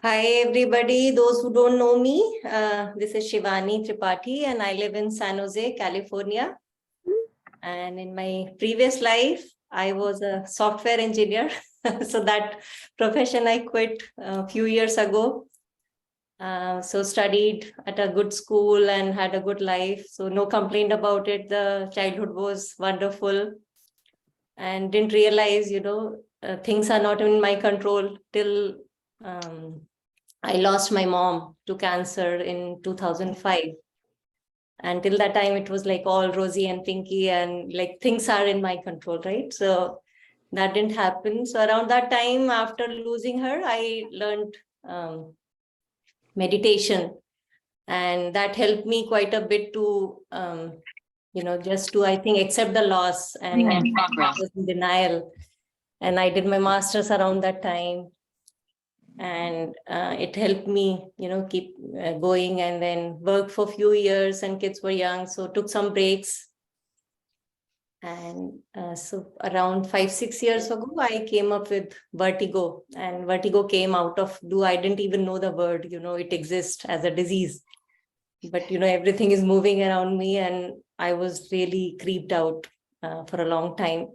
Hi, everybody. Those who don't know me, this is Shivani Tripathi, and I live in San Jose, California. And in my previous life, I was a software engineer. So that profession I quit a few years ago. So studied at a good school and had a good life. So no complaint about it. The childhood was wonderful, and didn't realize, things are not in my control till I lost my mom to cancer in 2005. Until that time, it was like all rosy and pinky and like things are in my control, right? So that didn't happen. So around that time, after losing her, I learned meditation. And that helped me quite a bit to, just to, I think, accept the loss and was in denial. And I did my master's around that time. And it helped me, keep going, and then worked for a few years, and kids were young, so took some breaks. And so around 5-6 years ago, I came up with vertigo, and vertigo came out of blue. I didn't even know the word, it exists as a disease, but everything is moving around me, and I was really creeped out for a long time.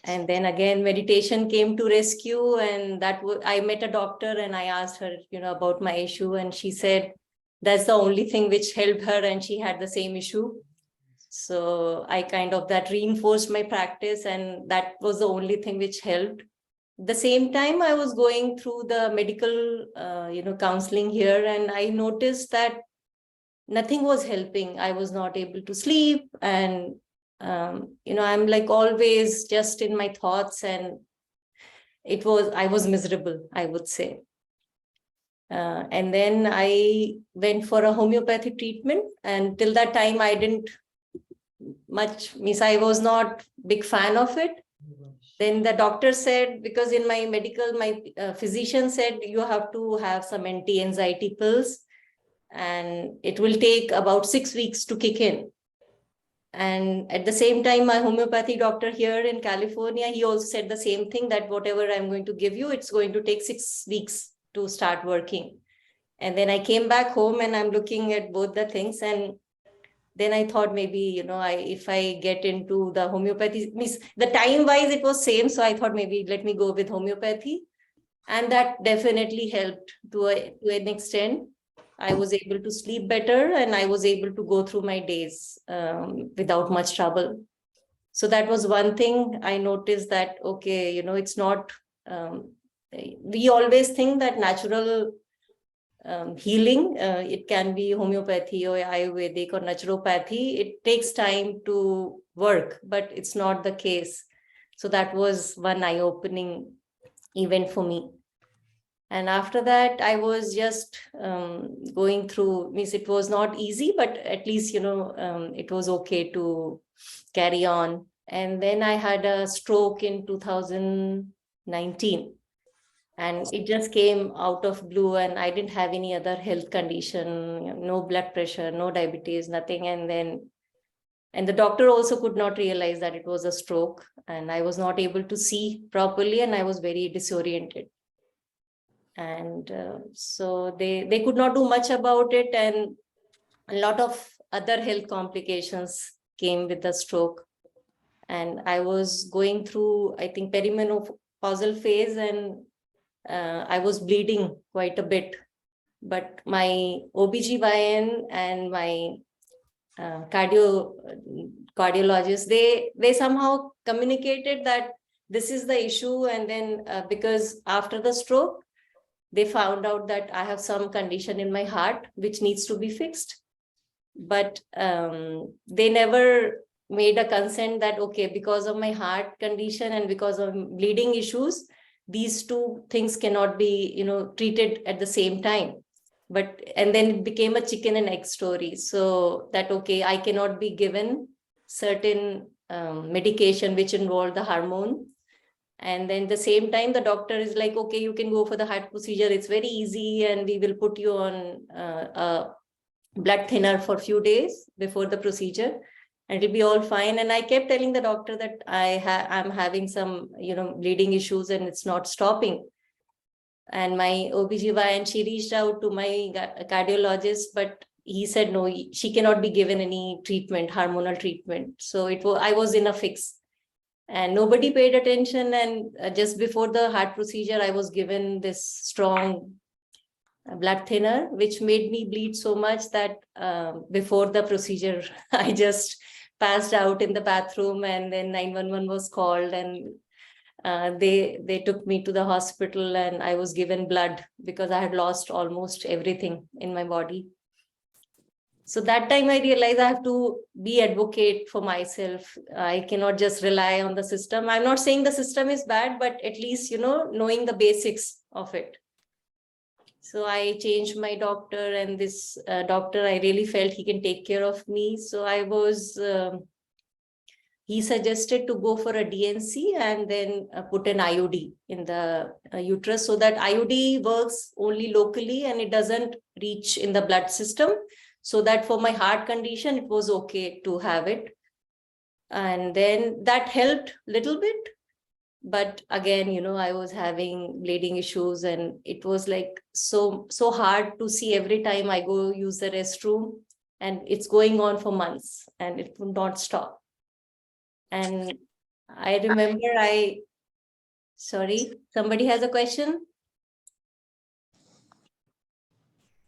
And then again, meditation came to rescue, and I met a doctor and I asked her, about my issue, and she said that's the only thing which helped her, and she had the same issue. So I kind of that reinforced my practice, and that was the only thing which helped. At the same time, I was going through the medical, counseling here, and I noticed that nothing was helping. I was not able to sleep, and I'm like always just in my thoughts, and I was miserable, I would say. And then I went for a homeopathy treatment, and till that time I didn't I was not big fan of it. Then the doctor said, because in my physician said you have to have some anti-anxiety pills, and it will take about 6 weeks to kick in. And at the same time, my homeopathy doctor here in California, he also said the same thing, that whatever I'm going to give you, it's going to take 6 weeks to start working. And then I came back home and I'm looking at both the things. And then I thought maybe, if I get into the homeopathy, the time wise, it was same. So I thought maybe let me go with homeopathy. And that definitely helped to an extent. I was able to sleep better, and I was able to go through my days without much trouble. So that was one thing I noticed, that, okay, it's not, we always think that natural healing, it can be homeopathy or Ayurvedic or naturopathy. It takes time to work, but it's not the case. So that was one eye-opening event for me. And after that, I was just going through, it was not easy, but at least, it was okay to carry on. And then I had a stroke in 2019. And it just came out of blue, and I didn't have any other health condition, no blood pressure, no diabetes, nothing. And the doctor also could not realize that it was a stroke, and I was not able to see properly, and I was very disoriented. And so they could not do much about it, and a lot of other health complications came with the stroke. And I was going through, I think, perimenopausal phase, and I was bleeding quite a bit. But my OBGYN and my cardiologist, they somehow communicated that this is the issue. And then because after the stroke, they found out that I have some condition in my heart which needs to be fixed. But they never made a consent that, okay, because of my heart condition and because of bleeding issues, these two things cannot be, treated at the same time. And then it became a chicken and egg story. So that, okay, I cannot be given certain medication which involve the hormone. And then the same time, the doctor is like, okay, you can go for the heart procedure. It's very easy. And we will put you on a blood thinner for a few days before the procedure, and it'll be all fine. And I kept telling the doctor that I'm having some, bleeding issues, and it's not stopping. And my OBGYN, she reached out to my cardiologist, but he said, no, she cannot be given any treatment, hormonal treatment. So I was in a fix and nobody paid attention. And just before the heart procedure, I was given this strong blood thinner, which made me bleed so much that before the procedure, I just passed out in the bathroom, and then 911 was called, and they took me to the hospital, and I was given blood because I had lost almost everything in my body. So that time I realized I have to be advocate for myself. I cannot just rely on the system. I'm not saying the system is bad, but at least, knowing the basics of it. So I changed my doctor, and this doctor, I really felt he can take care of me. So he suggested to go for a DNC and then put an IUD in the uterus, so that IUD works only locally and it doesn't reach in the blood system. So that for my heart condition, it was okay to have it. And then that helped a little bit. But again, I was having bleeding issues, and it was like so hard to see every time I go use the restroom, and it's going on for months and it would not stop. And I remember sorry, somebody has a question?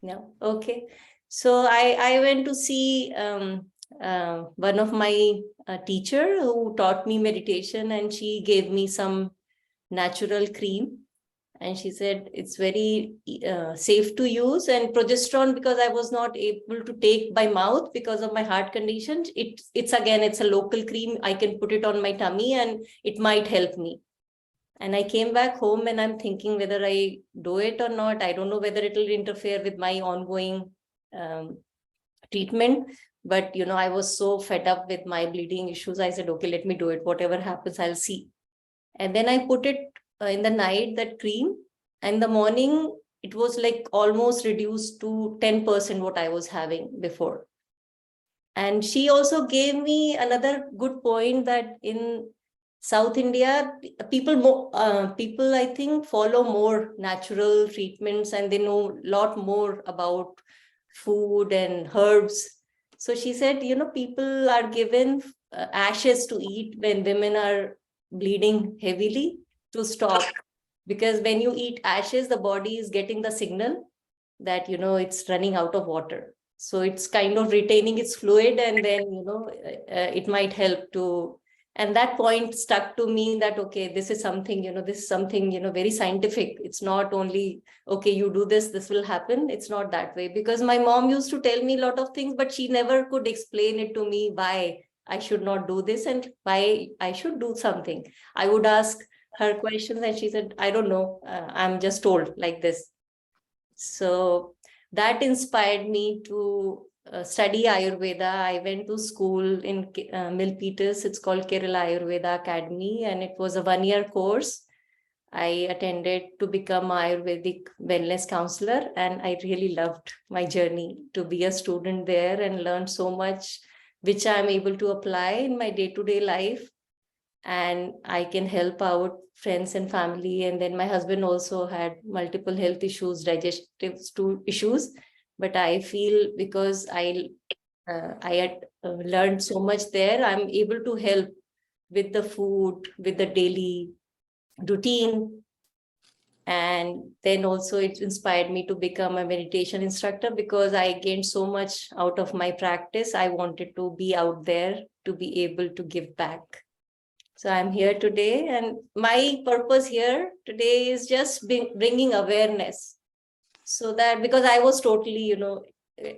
No? Okay. So I went to see one of my teacher who taught me meditation, and she gave me some natural cream. And she said it's very safe to use, and progesterone, because I was not able to take by mouth because of my heart condition. It's a local cream. I can put it on my tummy and it might help me. And I came back home and I'm thinking whether I do it or not. I don't know whether it will interfere with my ongoing treatment. But, I was so fed up with my bleeding issues. I said, okay, let me do it. Whatever happens, I'll see. And then I put it in the night, that cream. And the morning, it was like almost reduced to 10% what I was having before. And she also gave me another good point that in South India, people I think follow more natural treatments, and they know a lot more about food and herbs. So she said, people are given ashes to eat when women are bleeding heavily to stop. Because when you eat ashes, the body is getting the signal that, it's running out of water. So it's kind of retaining its fluid, and then, it might help to. And that point stuck to me that, okay, this is something, very scientific. It's not only, okay, you do this will happen. It's not that way. Because my mom used to tell me a lot of things, but she never could explain it to me why I should not do this and why I should do something. I would ask her questions and she said, I don't know. I'm just told like this. So that inspired me to study Ayurveda. I went to school in Milpitas. It's called Kerala Ayurveda Academy, and it was a 1-year course. I attended to become Ayurvedic wellness counselor, and I really loved my journey to be a student there and learn so much, which I'm able to apply in my day-to-day life. And I can help out friends and family. And then my husband also had multiple health issues, digestive issues. But I feel because I had learned so much there, I'm able to help with the food, with the daily routine. And then also it inspired me to become a meditation instructor, because I gained so much out of my practice. I wanted to be out there to be able to give back. So I'm here today, and my purpose here today is just bringing awareness. So that, because I was totally,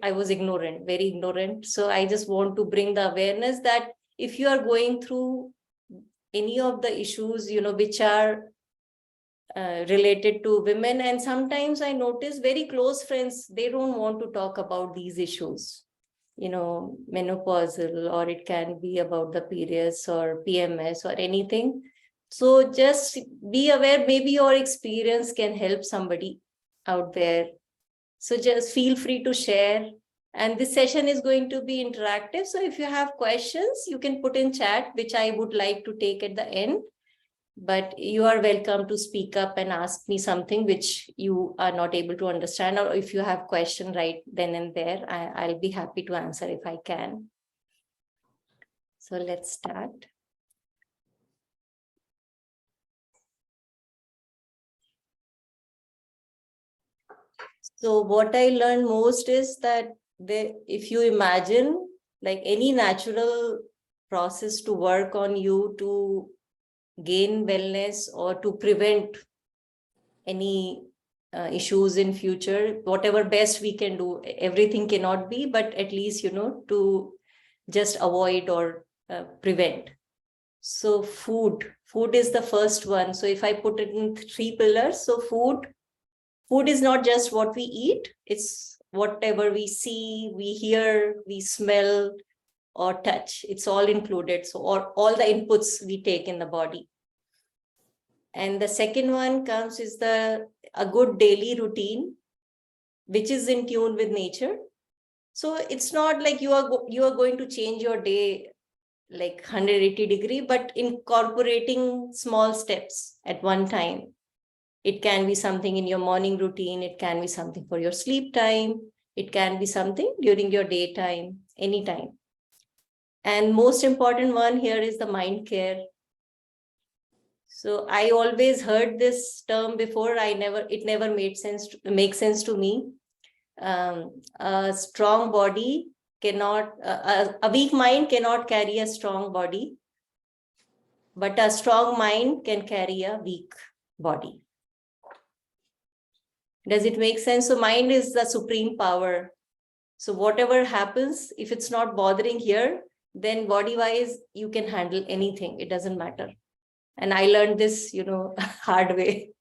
I was ignorant, very ignorant. So I just want to bring the awareness that if you are going through any of the issues, which are related to women, and sometimes I notice very close friends, they don't want to talk about these issues. Menopausal, or it can be about the periods or PMS or anything. So just be aware, maybe your experience can help somebody out there. So just feel free to share. And this session is going to be interactive. So if you have questions, you can put in chat, which I would like to take at the end. but you are welcome to speak up and ask me something which you are not able to understand, or if you have question right then and there, I'll be happy to answer if I can. So let's start. So what I learned most is that if you imagine like any natural process to work on you to gain wellness or to prevent any issues in future, whatever best we can do, everything cannot be, but at least, to just avoid or prevent. So food is the first one. So if I put it in 3 pillars, so food is not just what we eat, it's whatever we see, we hear, we smell or touch, it's all included. So all the inputs we take in the body. And the second one comes is a good daily routine, which is in tune with nature. So it's not like you are going to change your day like 180 degree, but incorporating small steps at one time. It can be something in your morning routine. It can be something for your sleep time. It can be something during your daytime, anytime. And most important one here is the mind care. So I always heard this term before. It never made sense to me. A strong body cannot, a weak mind cannot carry a strong body, but a strong mind can carry a weak body. Does it make sense? So mind is the supreme power. So whatever happens, if it's not bothering here, then body-wise, you can handle anything. It doesn't matter. And I learned this, hard way.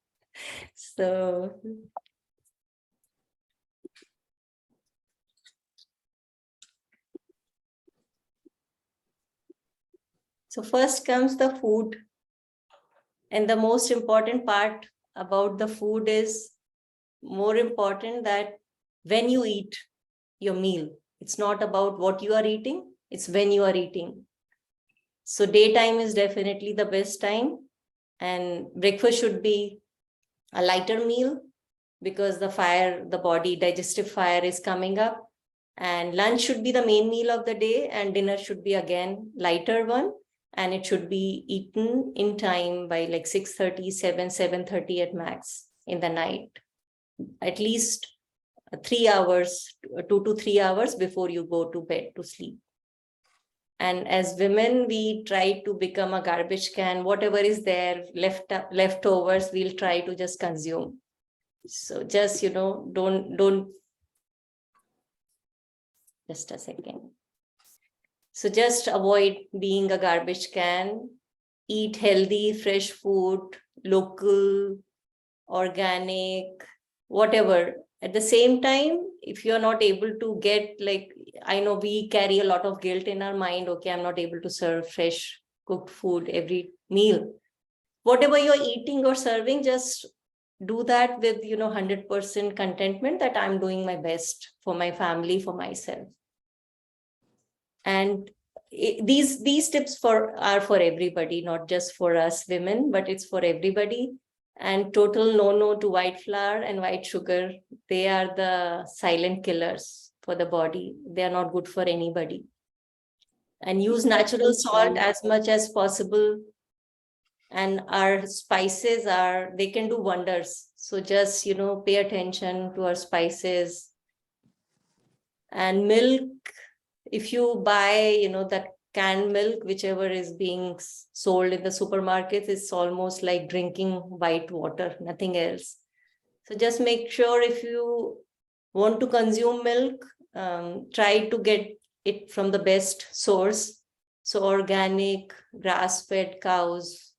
So first comes the food. And the most important part about the food is more important that when you eat your meal, it's not about what you are eating, it's when you are eating. So daytime is definitely the best time, and breakfast should be a lighter meal because the body digestive fire is coming up, and lunch should be the main meal of the day, and dinner should be again lighter one, and it should be eaten in time by like 6:30, 7:30 at max in the night, at least 3 hours, 2 to 3 hours before you go to bed to sleep. And as women, we try to become a garbage can. Whatever is there, leftovers, we'll try to just consume. So just, don't, just a second. So just avoid being a garbage can, eat healthy, fresh food, local, organic, whatever. At the same time, if you're not able to get, like, I know we carry a lot of guilt in our mind. Okay, I'm not able to serve fresh cooked food every meal. Whatever you're eating or serving, just do that with, 100% contentment that I'm doing my best for my family, for myself. And these tips are for everybody, not just for us women, but it's for everybody. And total no to white flour and white sugar. They are the silent killers for the body. They are not good for anybody. And use natural salt as much as possible. And our spices they can do wonders. So just, pay attention to our spices. And milk, if you buy, that canned milk, whichever is being sold in the supermarkets, it's almost like drinking white water, nothing else. So just make sure if you want to consume milk, try to get it from the best source. So organic, grass-fed cows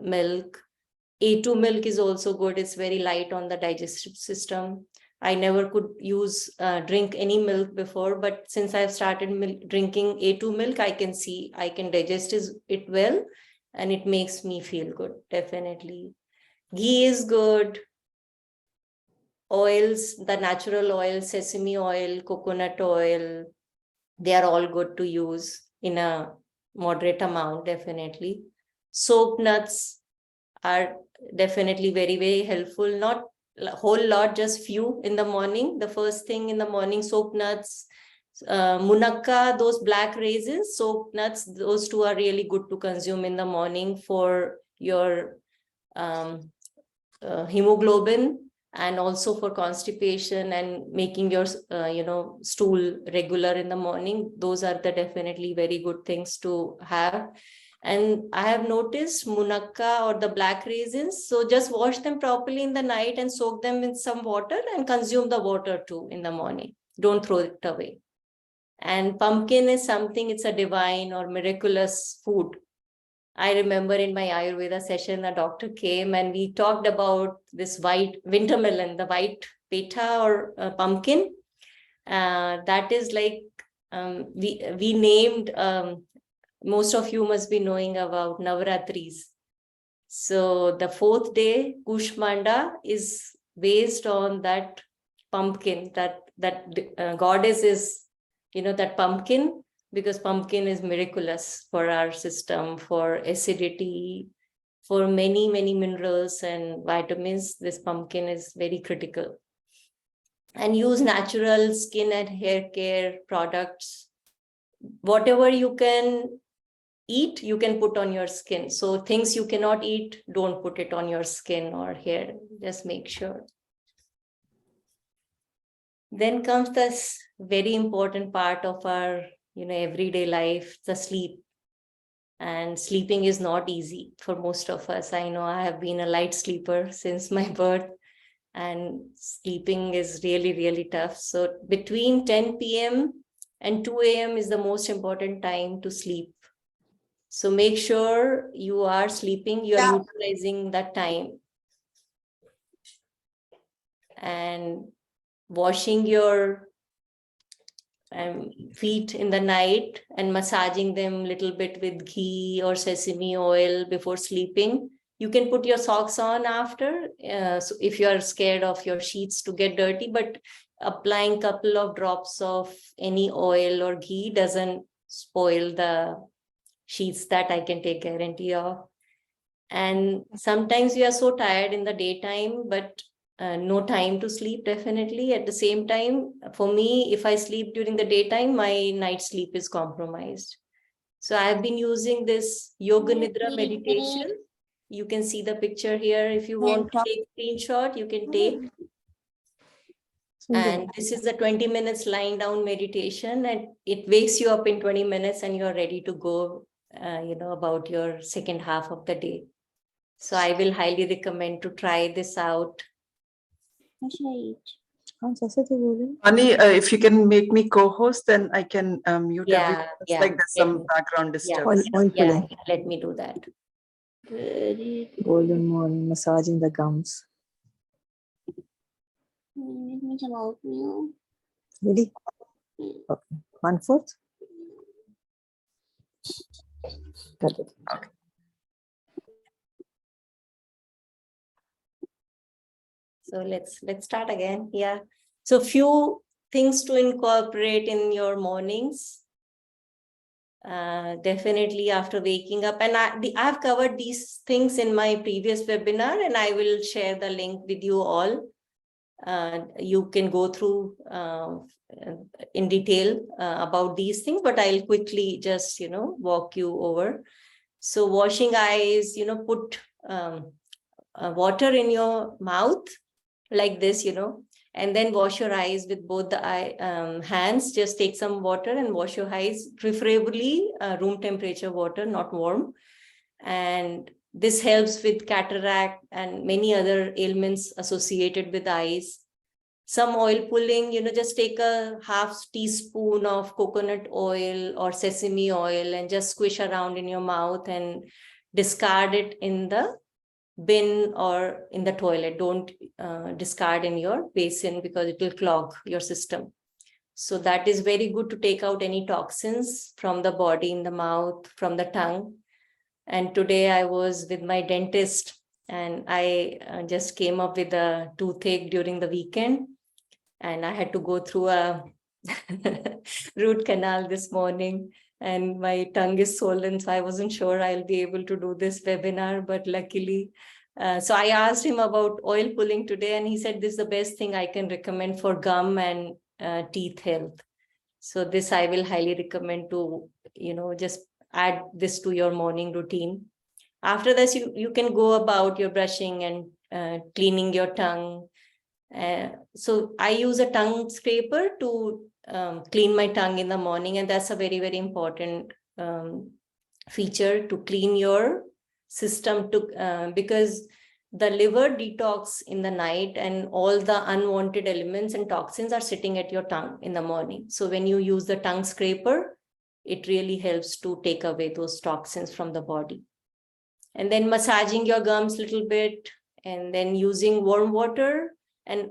milk. A2 milk is also good. It's very light on the digestive system. I never could drink any milk before, but since I've started drinking A2 milk, I can digest it well, and it makes me feel good, definitely. Ghee is good. Oils, the natural oil, sesame oil, coconut oil, they are all good to use in a moderate amount, definitely. Soap nuts, are definitely very, very helpful. Not a whole lot, just few in the morning. The first thing in the morning, soap nuts, munakka, those black raisins, soap nuts, those two are really good to consume in the morning for your hemoglobin, and also for constipation and making your stool regular in the morning. Those are the definitely very good things to have. And I have noticed munakka or the black raisins, so just wash them properly in the night and soak them in some water and consume the water too in the morning. Don't throw it away. And pumpkin is something, it's a divine or miraculous food. I remember in my Ayurveda session, a doctor came and we talked about this white winter melon, the white peta or pumpkin. That is like, we named, most of you must be knowing about Navaratris. So the fourth day, Kushmanda, is based on that pumpkin, that goddess is, that pumpkin, because pumpkin is miraculous for our system, for acidity, for many, many minerals and vitamins. This pumpkin is very critical. And use natural skin and hair care products. Whatever you can eat, you can put on your skin. So things you cannot eat, don't put it on your skin or hair. Just make sure. Then comes this very important part of our everyday life, the sleep. And sleeping is not easy for most of us. I know I have been a light sleeper since my birth, and sleeping is really, really tough. So between 10 p.m. and 2 a.m. is the most important time to sleep. So make sure you are sleeping, you are utilizing that time. And washing your feet in the night and massaging them a little bit with ghee or sesame oil before sleeping. You can put your socks on after, so if you are scared of your sheets to get dirty, but applying a couple of drops of any oil or ghee doesn't spoil the sheets, that I can take guarantee of. And sometimes we are so tired in the daytime, but no time to sleep, definitely. At the same time, for me, if I sleep during the daytime, my night sleep is compromised. So I've been using this Yoga Nidra meditation. You can see the picture here. If you want to take a screenshot, you can take. And this is the 20 minutes lying down meditation, and it wakes you up in 20 minutes and you're ready to go, about your second half of the day. So I will highly recommend to try this out. Ani, if you can make me co-host, then I can mute everything. It's like there's some background disturbance. Yeah, let me do that. Golden morning, massaging the gums. Ready? Okay. 1/4. Got it. Okay. So let's start again. Yeah. So few things to incorporate in your mornings. Definitely after waking up, and I've covered these things in my previous webinar, and I will share the link with you all. You can go through in detail about these things, but I'll quickly just walk you over. So washing eyes, put water in your mouth like this, and then wash your eyes with both the hands. Just take some water and wash your eyes, preferably room temperature water, not warm. And this helps with cataract and many other ailments associated with eyes. Some oil pulling, just take a half teaspoon of coconut oil or sesame oil and just squish around in your mouth and discard it in the bin or in the toilet. Don't discard in your basin because it will clog your system. So that is very good to take out any toxins from the body, in the mouth, from the tongue. And today I was with my dentist, and I just came up with a toothache during the weekend, and I had to go through a root canal this morning. and my tongue is swollen. So I wasn't sure I'll be able to do this webinar, but luckily. So I asked him about oil pulling today, and he said this is the best thing I can recommend for gum and teeth health. So this I will highly recommend to, just add this to your morning routine. After this, you can go about your brushing and cleaning your tongue. So I use a tongue scraper to clean my tongue in the morning, and that's a very, very important feature to clean your system because the liver detox in the night and all the unwanted elements and toxins are sitting at your tongue in the morning. So when you use the tongue scraper, it really helps to take away those toxins from the body. And then massaging your gums a little bit, and then using warm water,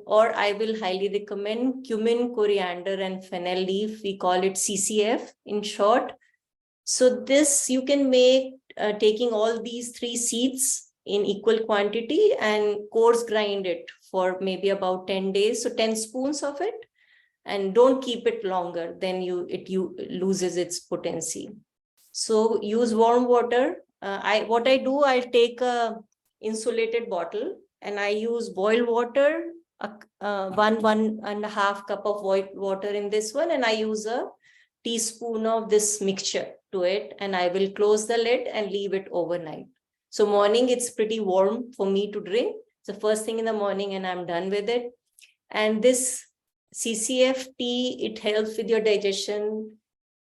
or I will highly recommend cumin, coriander, and fennel leaf. We call it CCF in short. So this you can make taking all these 3 seeds in equal quantity and coarse grind it for maybe about 10 days. So 10 spoons of it, and don't keep it longer, then it loses its potency. So use warm water. What I do, I'll take a insulated bottle and I use boiled water, 1.5 cup of white water in this one, and I use a teaspoon of this mixture to it, and I will close the lid and leave it overnight. So morning, it's pretty warm for me to drink. It's the first thing in the morning and I'm done with it. And this CCF tea, it helps with your digestion.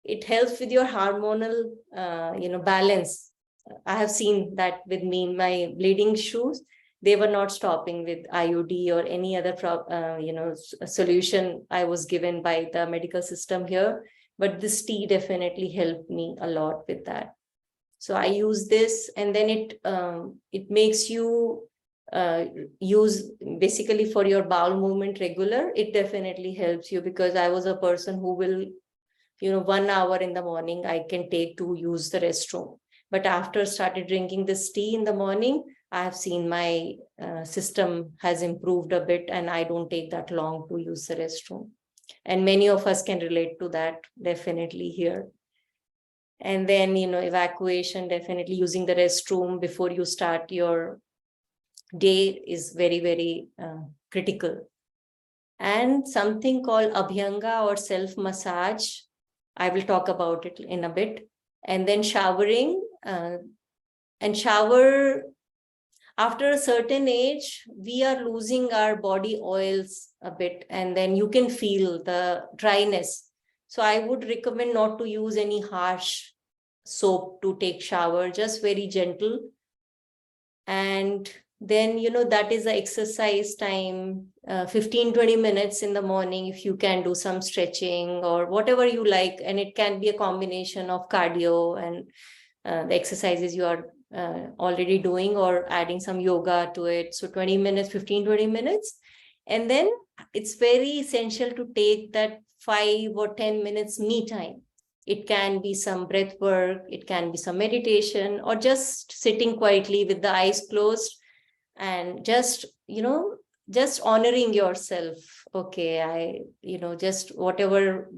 It helps with your hormonal, balance. I have seen that with me, my bleeding issues, they were not stopping with IUD or any other, solution I was given by the medical system here. But this tea definitely helped me a lot with that. So I use this, and then it makes you use basically for your bowel movement regular. It definitely helps you, because I was a person who will, 1 hour in the morning I can take to use the restroom. But after started drinking this tea in the morning, I have seen my system has improved a bit, and I don't take that long to use the restroom. And many of us can relate to that, definitely here. And then, evacuation, definitely using the restroom before you start your day is very, very critical. And something called Abhyanga or self-massage, I will talk about it in a bit. And then showering, and shower. After a certain age, we are losing our body oils a bit, and then you can feel the dryness. So I would recommend not to use any harsh soap to take shower, just very gentle. And then, that is the exercise time, 15-20 minutes in the morning, if you can do some stretching or whatever you like. And it can be a combination of cardio and the exercises you are already doing, or adding some yoga to it. So 20 minutes, 15-20 minutes. And then it's very essential to take that 5 or 10 minutes me time. It can be some breath work, it can be some meditation, or just sitting quietly with the eyes closed and just honoring yourself. Okay, just whatever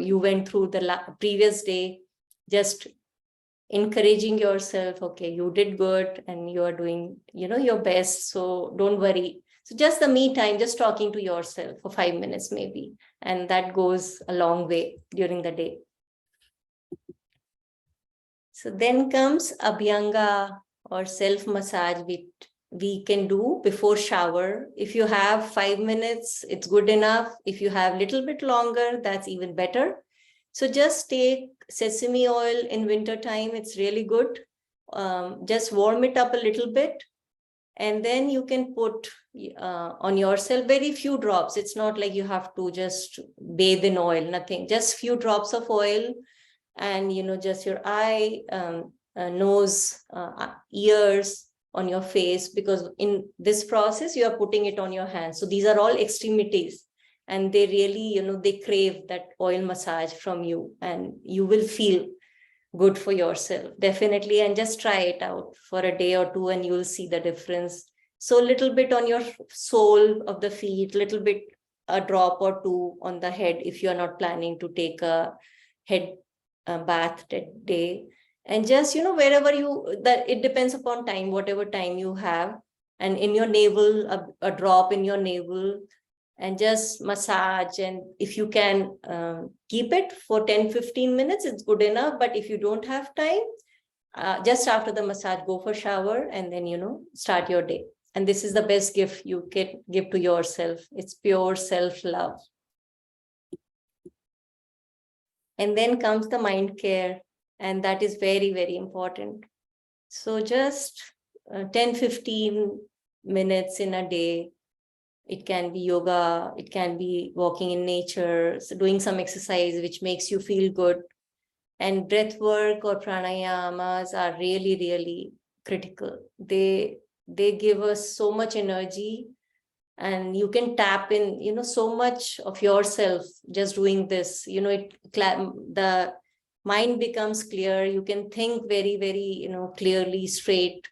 you went through the previous day, just encouraging yourself. Okay, you did good and you are doing, your best. So don't worry. So just the me time, just talking to yourself for 5 minutes maybe. And that goes a long way during the day. So then comes Abhyanga or self-massage, which we can do before shower. If you have 5 minutes, it's good enough. If you have a little bit longer, that's even better. So just take sesame oil in winter time. It's really good. Just warm it up a little bit. And then you can put on yourself very few drops. It's not like you have to just bathe in oil, nothing. Just few drops of oil, and, just your eye, nose, ears, on your face, because in this process, you are putting it on your hands. So these are all extremities. And they really, they crave that oil massage from you, and you will feel good for yourself, definitely. And just try it out for a day or two, and you will see the difference. So a little bit on your sole of the feet, little bit, a drop or two on the head, if you're not planning to take a head bath that day. And just, wherever it depends upon time, whatever time you have, and in your navel, a drop in your navel, and just massage. And if you can keep it for 10-15 minutes, it's good enough. But if you don't have time, just after the massage, go for shower and then, start your day. And this is the best gift you can give to yourself. It's pure self-love. And then comes the mind care. And that is very, very important. So just 10-15 minutes in a day. It can be yoga, it can be walking in nature, so doing some exercise which makes you feel good. And breath work or pranayamas are really, really critical. They give us so much energy, and you can tap in, so much of yourself just doing this. The mind becomes clear. You can think very, very, clearly, straight.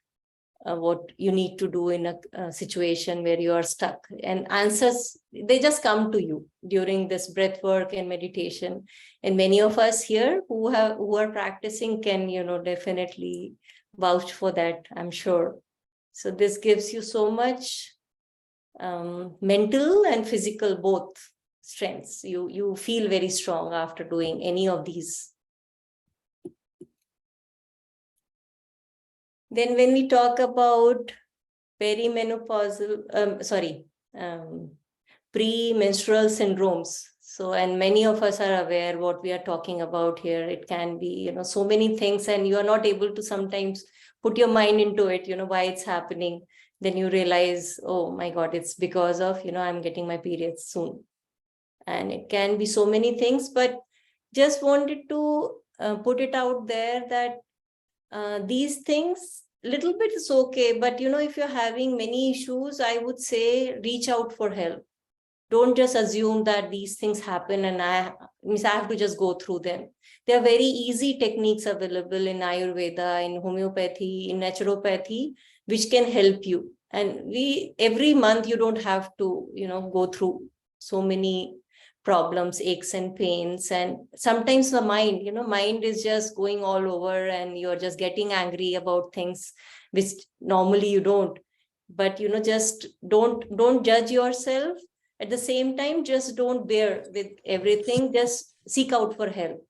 What you need to do in a situation where you are stuck, and answers, they just come to you during this breath work and meditation. And many of us here who are practicing can, definitely vouch for that, I'm sure. So this gives you so much mental and physical, both strengths. You feel very strong after doing any of these. Then when we talk about perimenopausal, premenstrual syndromes. So, and many of us are aware what we are talking about here. It can be, so many things, and you are not able to sometimes put your mind into it, why it's happening. Then you realize, oh my God, it's because of, I'm getting my periods soon. And it can be so many things, but just wanted to put it out there that these things, little bit is okay, but if you're having many issues, I would say reach out for help. Don't just assume that these things happen and I have to just go through them. There are very easy techniques available in Ayurveda, in homeopathy, in naturopathy, which can help you. And every month you don't have to, go through so many problems, aches and pains. And sometimes the mind is just going all over, and you're just getting angry about things which normally you don't. But just don't judge yourself. At the same time, just don't bear with everything. Just seek out for help.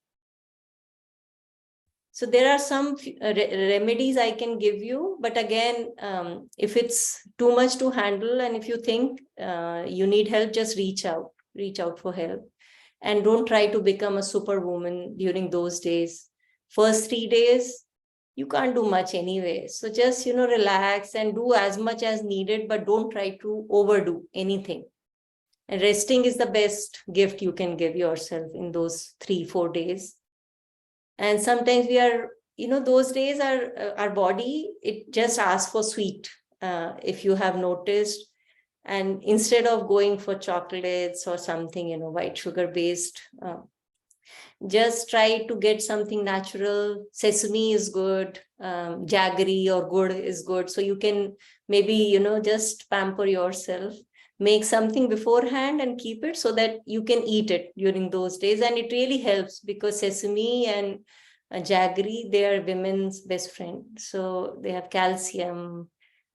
So there are some remedies I can give you, but again, if it's too much to handle, and if you think you need help, just reach out for help. And don't try to become a superwoman during those days. First 3 days, you can't do much anyway. So just, relax and do as much as needed, but don't try to overdo anything. And resting is the best gift you can give yourself in those 3-4 days. And sometimes we are, those days our body, it just asks for sweet, if you have noticed. And instead of going for chocolates or something, white sugar based, just try to get something natural. Sesame is good, jaggery or gur is good. So you can maybe, just pamper yourself, make something beforehand and keep it so that you can eat it during those days. And it really helps, because sesame and jaggery, they are women's best friend. So they have calcium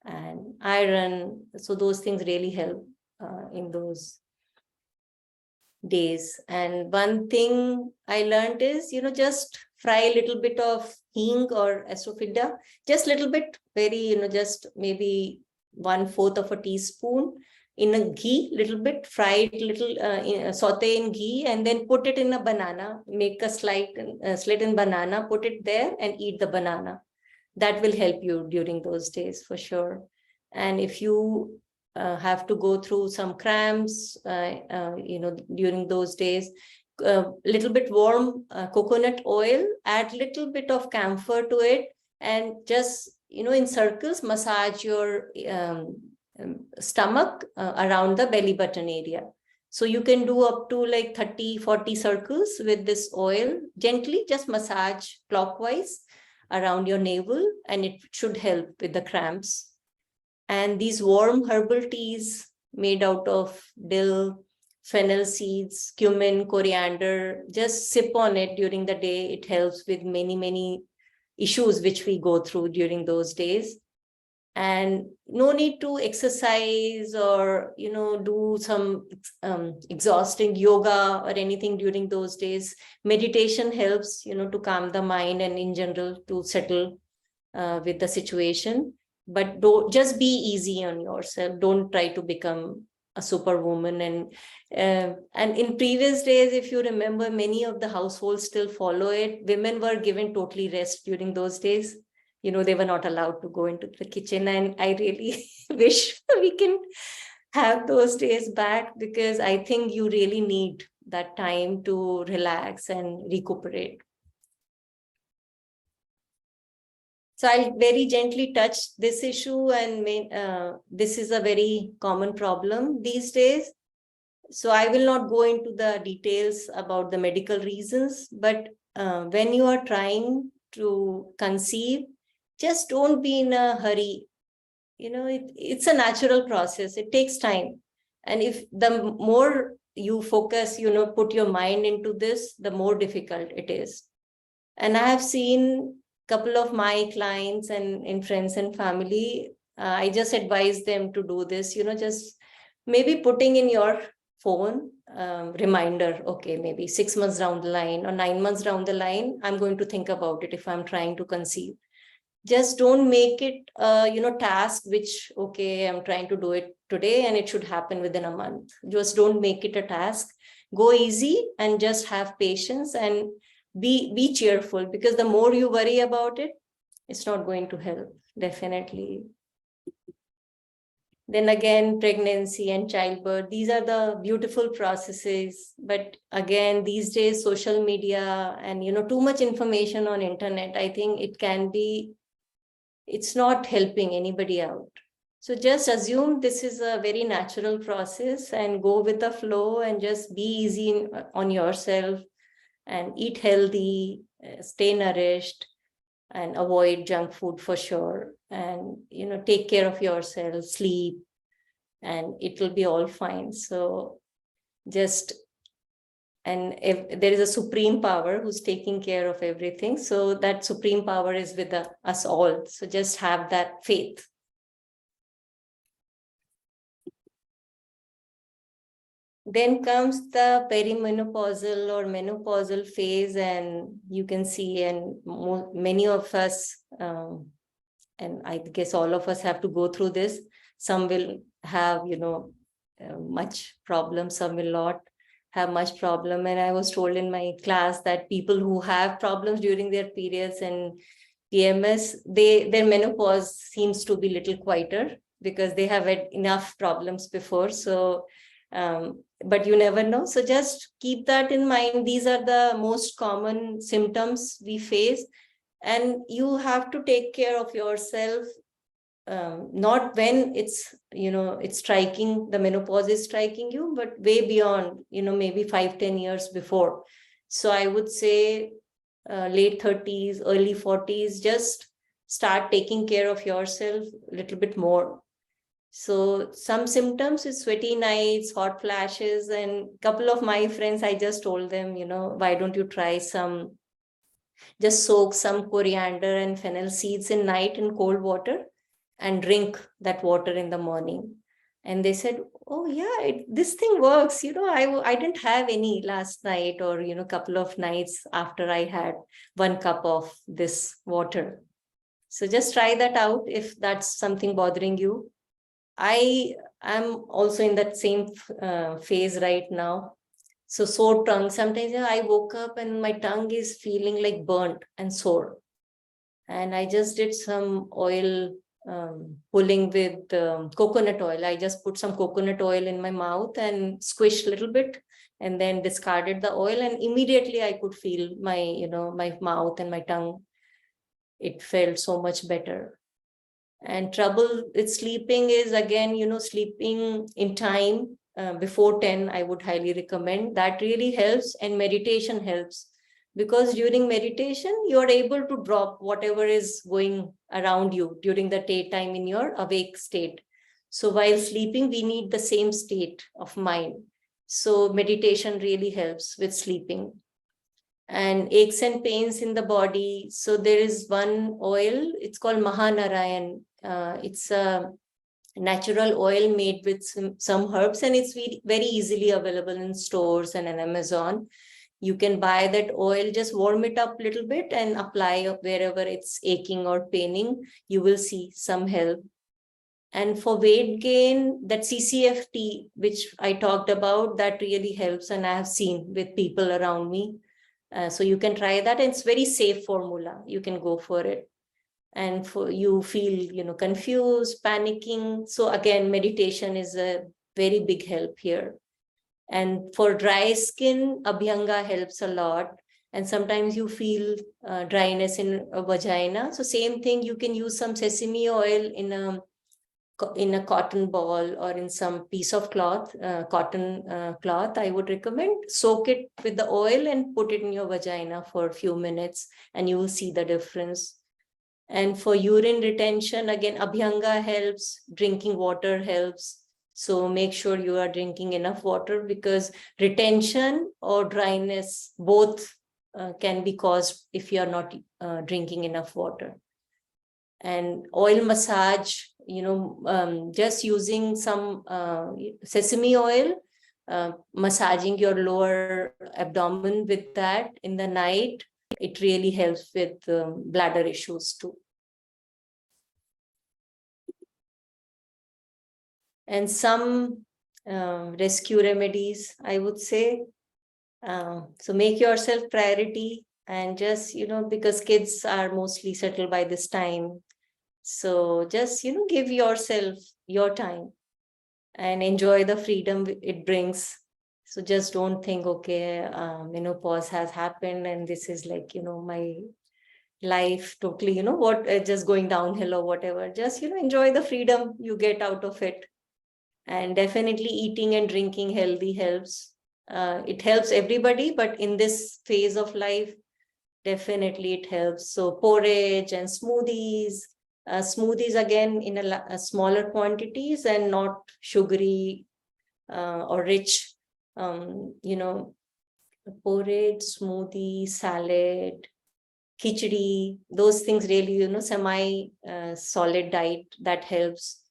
and iron. So those things really help in those days. And one thing I learned is, just fry a little bit of hing or asafoetida, just a little bit, very, just maybe 1/4 of a teaspoon in a ghee, little bit, fry it little, saute in ghee, and then put it in a banana, make a slit in banana, put it there and eat the banana. That will help you during those days for sure. And if you have to go through some cramps, during those days, little bit warm coconut oil, add little bit of camphor to it, and just, in circles, massage your stomach around the belly button area. So you can do up to like 30-40 circles with this oil. Gently just massage clockwise around your navel, and it should help with the cramps. And these warm herbal teas made out of dill, fennel seeds, cumin, coriander, just sip on it during the day. It helps with many issues which we go through during those days. And no need to exercise or, do some exhausting yoga or anything during those days. Meditation helps, to calm the mind and in general to settle with the situation. But don't just be easy on yourself. Don't try to become a superwoman. And in previous days, if you remember, many of the households still follow it. Women were given totally rest during those days. They were not allowed to go into the kitchen. And I really wish we can have those days back, because I think you really need that time to relax and recuperate. So I'll very gently touch this issue, and this is a very common problem these days. So I will not go into the details about the medical reasons, but when you are trying to conceive, just don't be in a hurry. It's a natural process. It takes time. And if the more you focus, put your mind into this, the more difficult it is. And I have seen a couple of my clients and in friends and family, I just advise them to do this, just maybe putting in your phone reminder, okay, maybe 6 months down the line or 9 months down the line, I'm going to think about it if I'm trying to conceive. Just don't make it task which, okay, I'm trying to do it today and it should happen within a month. Just don't make it a task. Go easy and just have patience and be cheerful, because the more you worry about it, it's not going to help, definitely. Then again, pregnancy and childbirth, these are the beautiful processes. But again, these days, social media and, too much information on internet, I think it's not helping anybody out. So just assume this is a very natural process and go with the flow and just be easy on yourself and eat healthy, stay nourished, and avoid junk food for sure. And, take care of yourself, sleep, and it will be all fine. So and if there is a supreme power who's taking care of everything, so that supreme power is with us all. So just have that faith. Then comes the perimenopausal or menopausal phase, and you can see, and many of us, and I guess all of us have to go through this. Some will have, much problem, some will not have much problem. And I was told in my class that people who have problems during their periods and PMS, their menopause seems to be a little quieter because they have had enough problems before. So, but you never know. So just keep that in mind. These are the most common symptoms we face, and you have to take care of yourself. Not when it's, it's striking, the menopause is striking you, but way beyond, maybe 5-10 years before. So I would say late 30s, early 40s, just start taking care of yourself a little bit more. So some symptoms is sweaty nights, hot flashes, and a couple of my friends, I just told them, why don't you try just soak some coriander and fennel seeds in night in cold water and drink that water in the morning. And they said, oh yeah, this thing works. I didn't have any last night or, a couple of nights after I had 1 cup of this water. So just try that out if that's something bothering you. I am also in that same phase right now. So sore tongue. Sometimes I woke up and my tongue is feeling like burnt and sore. And I just did some oil pulling with coconut oil. I just put some coconut oil in my mouth and squished a little bit and then discarded the oil. And immediately I could feel my, my mouth and my tongue. It felt so much better. And trouble with sleeping is, again, sleeping in time before 10, I would highly recommend. That really helps. And meditation helps, because during meditation, you're able to drop whatever is going around you during the daytime in your awake state. So while sleeping, we need the same state of mind. So meditation really helps with sleeping. And aches and pains in the body. So there is one oil, it's called Mahanarayan. It's a natural oil made with some herbs, and it's very easily available in stores and on Amazon. You can buy that oil, just warm it up a little bit and apply wherever it's aching or paining. You will see some help. And for weight gain, that CCFT, which I talked about, that really helps. And I have seen with people around me. So you can try that. It's very safe formula. You can go for it. And for you feel, confused, panicking. So again, meditation is a very big help here. And for dry skin, Abhyanga helps a lot. And sometimes you feel dryness in a vagina. So same thing, you can use some sesame oil in a cotton ball or in some piece of cloth, cotton cloth, I would recommend. Soak it with the oil and put it in your vagina for a few minutes, and you will see the difference. And for urine retention, again, Abhyanga helps, drinking water helps. So make sure you are drinking enough water, because retention or dryness, both can be caused if you are not drinking enough water. And oil massage, just using some sesame oil, massaging your lower abdomen with that in the night, it really helps with bladder issues too. And some rescue remedies, I would say. So make yourself priority, and just, because kids are mostly settled by this time. So just, give yourself your time and enjoy the freedom it brings. So just don't think, okay, menopause has happened and this is like, my life totally, what, just going downhill or whatever. Just, enjoy the freedom you get out of it. And definitely eating and drinking healthy helps. It helps everybody, but in this phase of life, definitely it helps. So porridge and smoothies, smoothies again in a smaller quantities and not sugary or rich, porridge, smoothie, salad, khichdi, those things really, semi solid diet that helps.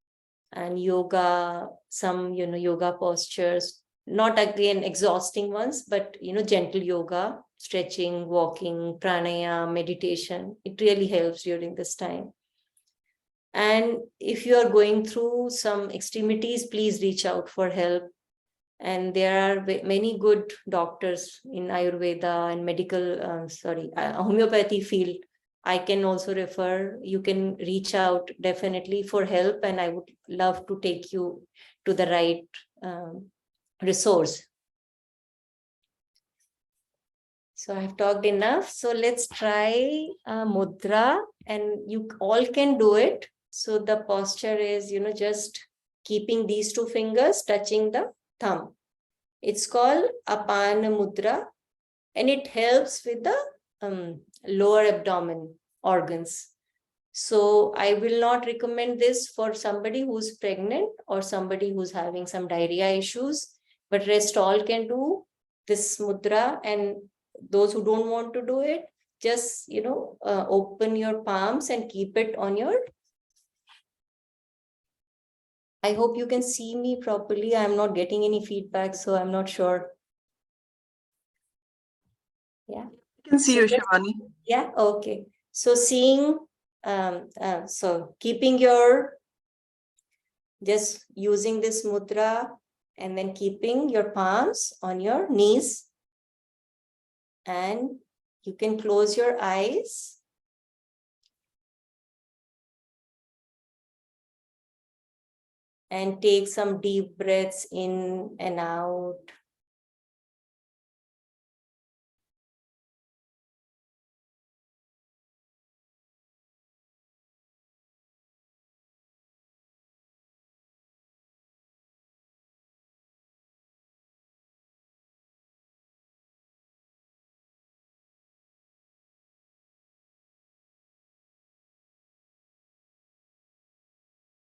And yoga, some, yoga postures, not again exhausting ones, but, gentle yoga, stretching, walking, pranayama, meditation. It really helps during this time. And if you are going through some extremities, please reach out for help. And there are many good doctors in Ayurveda and homeopathy field. I can also refer, you can reach out definitely for help, and I would love to take you to the right resource. So I've talked enough. So let's try mudra, and you all can do it. So the posture is, just keeping these two fingers touching the thumb. It's called Apana Mudra, and it helps with the lower abdomen organs. So I will not recommend this for somebody who's pregnant or somebody who's having some diarrhea issues, but rest all can do this mudra. And those who don't want to do it, just, open your palms and keep it on your. I hope you can see me properly. I'm not getting any feedback, so I'm not sure. Yeah. I can see you, Shivani. Yeah, okay. So seeing, so keeping your, just using this mudra and then keeping your palms on your knees, and you can close your eyes. And take some deep breaths in and out.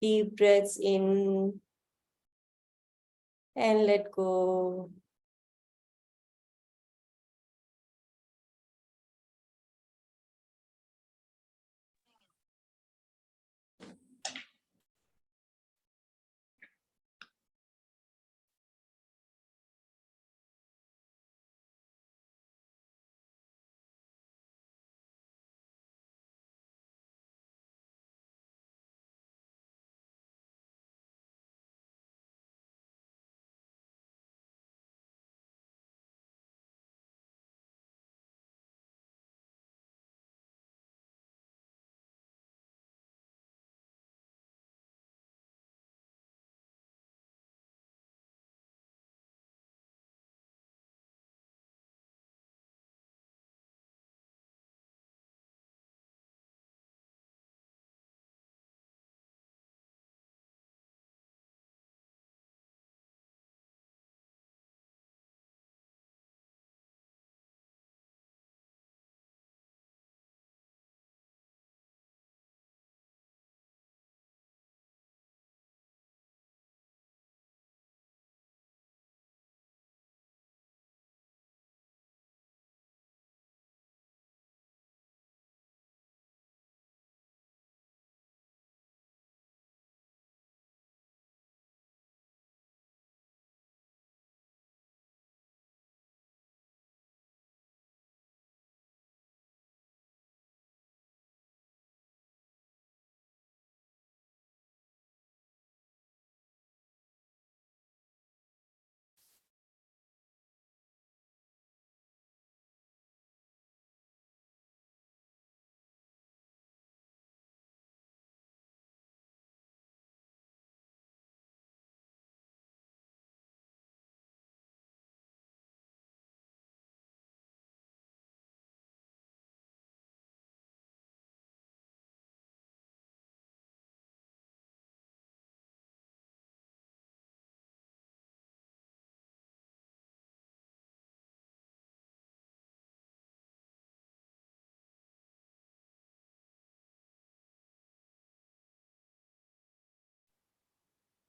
Deep breaths in And let go.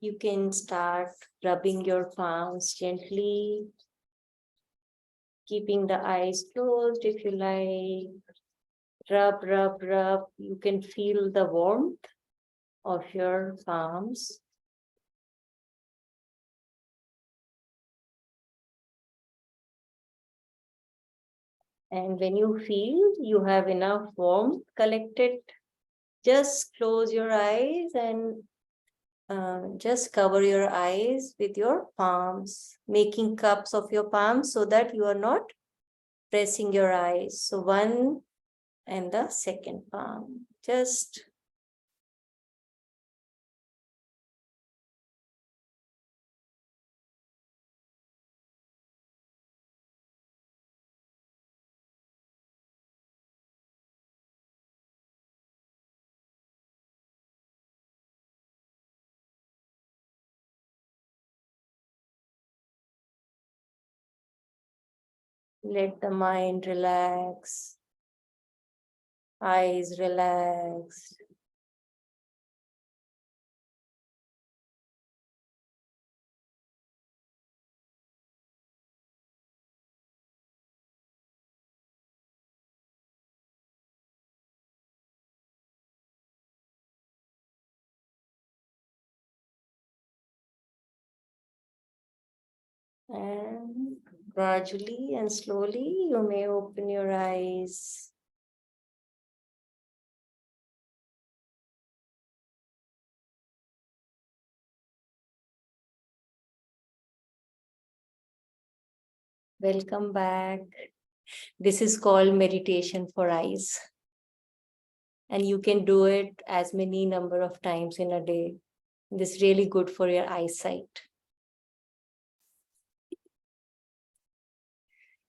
You can start rubbing your palms gently, keeping the eyes closed if you like. Rub, rub, rub. You can feel the warmth of your palms. And when you feel you have enough warmth collected, just close your eyes and just cover your eyes with your palms, making cups of your palms so that you are not pressing your eyes. So one and the second palm. Just let the mind relax, eyes relaxed. And gradually and slowly, you may open your eyes. Welcome back. This is called meditation for eyes. And you can do it as many number of times in a day. This is really good for your eyesight.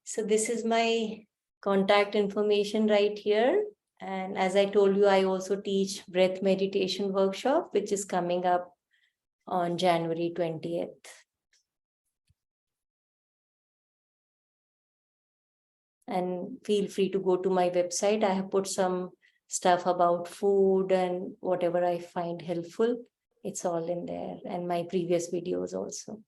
So this is my contact information right here. And as I told you, I also teach breath meditation workshop, which is coming up on January 20th. And feel free to go to my website. I have put some stuff about food and whatever I find helpful. It's all in there, and my previous videos also.